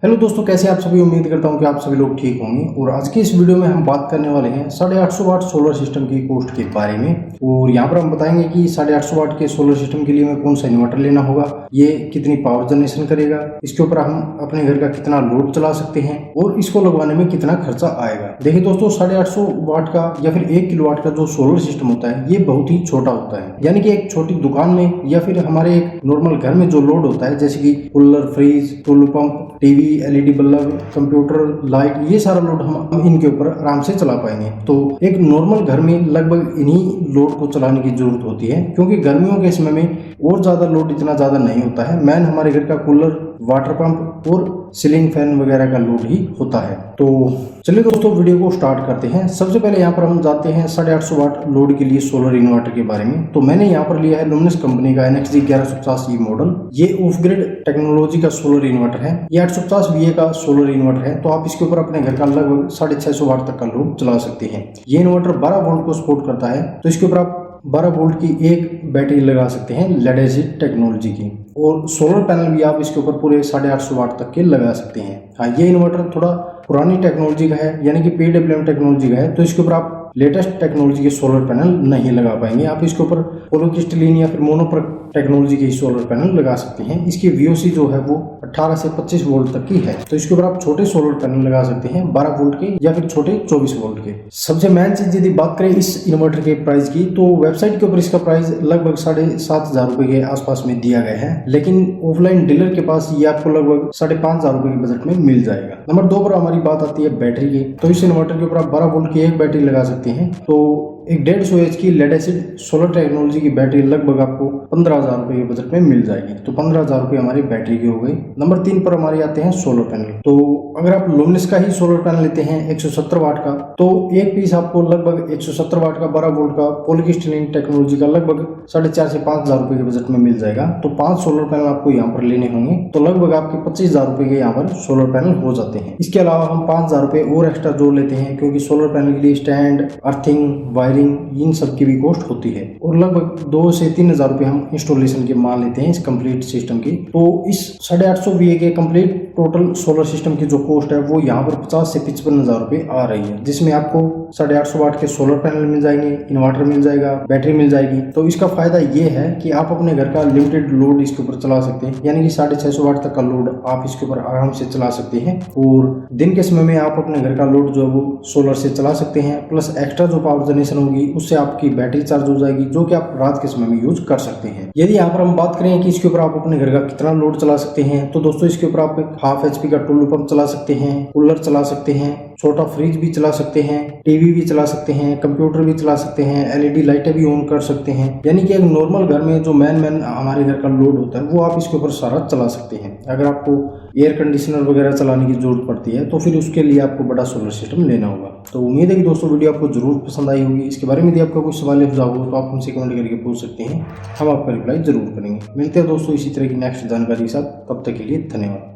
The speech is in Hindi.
हेलो दोस्तों, कैसे आप सभी। उम्मीद करता हूं कि आप सभी लोग ठीक होंगे। और आज की इस वीडियो में हम बात करने वाले हैं 850 वाट सोलर सिस्टम की कॉस्ट के बारे में। और यहाँ पर हम बताएंगे कि 850 वाट के सोलर सिस्टम के लिए हमें कौन सा इन्वर्टर लेना होगा, ये कितनी पावर जनरेशन करेगा, इसके ऊपर हम अपने घर का कितना लोड चला सकते हैं और इसको लगवाने में कितना खर्चा आएगा। देखिए दोस्तों, 850 वाट का या फिर 1 किलोवाट का जो सोलर सिस्टम होता है ये बहुत ही छोटा होता है। यानी कि एक छोटी दुकान में या फिर हमारे एक नॉर्मल घर में जो लोड होता है, जैसे कि cooler, fridge, Tullu pump, TV, LED bulb, computer, light, ये सारा लोड हम इनके ऊपर आराम से चला पाएंगे। तो एक नॉर्मल घर में लगभग इन्हीं लोड को चलाने की जरूरत होती है, क्योंकि गर्मियों के समय में और ज्यादा लोड इतना ज्यादा नहीं होता है। मैन हमारे घर का कूलर, वाटर पंप और सीलिंग फैन वगैरह का लोड ही होता है। तो चलिए दोस्तों, वीडियो को स्टार्ट करते हैं। सबसे पहले यहाँ पर हम जाते हैं 850 वाट लोड के लिए सोलर इन्वर्टर के बारे में। तो मैंने यहाँ पर लिया है लुमिनस कंपनी का NXG 1150E मॉडल। ये ऑफ ग्रिड टेक्नोलॉजी का सोलर इन्वर्टर है। ये 850 VA का सोलर इन्वर्टर है। तो आप इसके ऊपर अपने घर का लगभग 650 वाट तक का लोड चला सकते हैं। ये इन्वर्टर 12 वोल्ट को सपोर्ट करता है। तो इसके ऊपर आप 12 वोल्ट की एक बैटरी लगा सकते हैं लेड एसिड टेक्नोलॉजी की। और सोलर पैनल भी आप इसके ऊपर पूरे 850 वाट तक के लगा सकते हैं। हाँ, ये इन्वर्टर थोड़ा पुरानी टेक्नोलॉजी का है, यानी कि PWM टेक्नोलॉजी का है। तो इसके ऊपर आप लेटेस्ट टेक्नोलॉजी के सोलर पैनल नहीं लगा पाएंगे। आप इसके ऊपर पोलोक्रिस्टलीन या फिर मोनोप्रक टेक्नोलॉजी के सोलर पैनल लगा सकते हैं। इसकी VOC जो है वो 18 से 25 वोल्ट तक की है। तो इसके ऊपर आप छोटे सोलर पैनल लगा सकते हैं 12 वोल्ट के या फिर छोटे 24 वोल्ट के। सबसे मेन चीज यदि बात करें इस इन्वर्टर के प्राइस की, तो वेबसाइट के ऊपर इसका प्राइस लगभग 7,500 रुपए के आसपास में दिया गया है, लेकिन ऑफलाइन डीलर के पास ये आपको लगभग 5,500 रुपए के बजट में मिल जाएगा। नंबर 2 पर हमारी बात आती है बैटरी की। तो इस इन्वर्टर के ऊपर आप 12 वोल्ट की एक बैटरी लगा सकते हैं। तो एक 150 एच की लेड एसिड सोलर टेक्नोलॉजी की बैटरी लगभग आपको 15,000 रुपए के बजट में मिल जाएगी। तो 15,000 रुपए हमारी बैटरी की हो गई। नंबर 3 पर हमारे आते हैं सोलर पैनल। तो अगर आप लुमिनस का ही सोलर पैनल लेते हैं 170 वाट का, तो एक पीस आपको लगभग 170 वाट का 12 वोल्ट का पोलीक्रिस्टलीन टेक्नोलॉजी का लगभग 4,500 से 5,000 रुपए के बजट में मिल जाएगा। तो 5 सोलर पैनल आपको यहाँ पर लेने होंगे। तो लगभग आपके 25,000 रुपए के यहाँ पर सोलर पैनल हो जाते हैं। इसके अलावा हम 5,000 रुपए और एक्स्ट्रा जोड़ लेते हैं, क्योंकि सोलर पैनल के लिए स्टैंड, अर्थिंग, वायरिंग, इन सब की भी कॉस्ट होती है। और लगभग 2 से 3,000 रुपए हम इंस्टॉलेशन के मान लेते हैं इस कंप्लीट सिस्टम की। तो इस 850 VA के कंप्लीट टोटल सोलर सिस्टम की जो कॉस्ट है वो यहाँ पर 50 से 55,000 रुपए आ रही है, जिसमें आपको 850 वाट के सोलर पैनल मिल जाएंगे, इन्वर्टर मिल जाएगा, बैटरी मिल जाएगी। तो इसका फायदा ये है कि आप अपने घर का लिमिटेड लोड इसके ऊपर चला सकते हैं, यानी कि 650 वाट तक का लोड आप इसके ऊपर आराम से चला सकते हैं। और दिन के समय में आप अपने घर का लोड जो है वो सोलर से चला सकते हैं, प्लस एक्स्ट्रा जो पावर जनरेशन होगी उससे आपकी बैटरी चार्ज हो जाएगी, जो कि आप रात के समय में यूज कर सकते हैं। यदि यहाँ पर हम बात करें कि इसके ऊपर आप अपने घर का कितना लोड चला सकते हैं, तो दोस्तों इसके ऊपर आप 1/2 HP का टूलू पंप चला सकते हैं, कूलर चला सकते हैं, छोटा फ्रिज भी चला सकते हैं, टीवी भी चला सकते हैं, कंप्यूटर भी चला सकते हैं, LED लाइटें भी ऑन कर सकते हैं। यानी कि एक नॉर्मल घर में जो मैन हमारे घर का लोड होता है वो आप इसके ऊपर सारा चला सकते हैं। अगर आपको एयर कंडीशनर वगैरह चलाने की जरूरत पड़ती है तो फिर उसके लिए आपको बड़ा सोलर सिस्टम लेना होगा। तो उम्मीद है कि दोस्तों वीडियो आपको जरूर पसंद आई होगी। इसके बारे में यदि आपका कोई सवाल या हो तो आप हमसे कमेंट करके पूछ सकते हैं, हम आपका रिप्लाई जरूर करेंगे। मिलते हैं दोस्तों इसी तरह की नेक्स्ट जानकारी के साथ। तब तक के लिए धन्यवाद।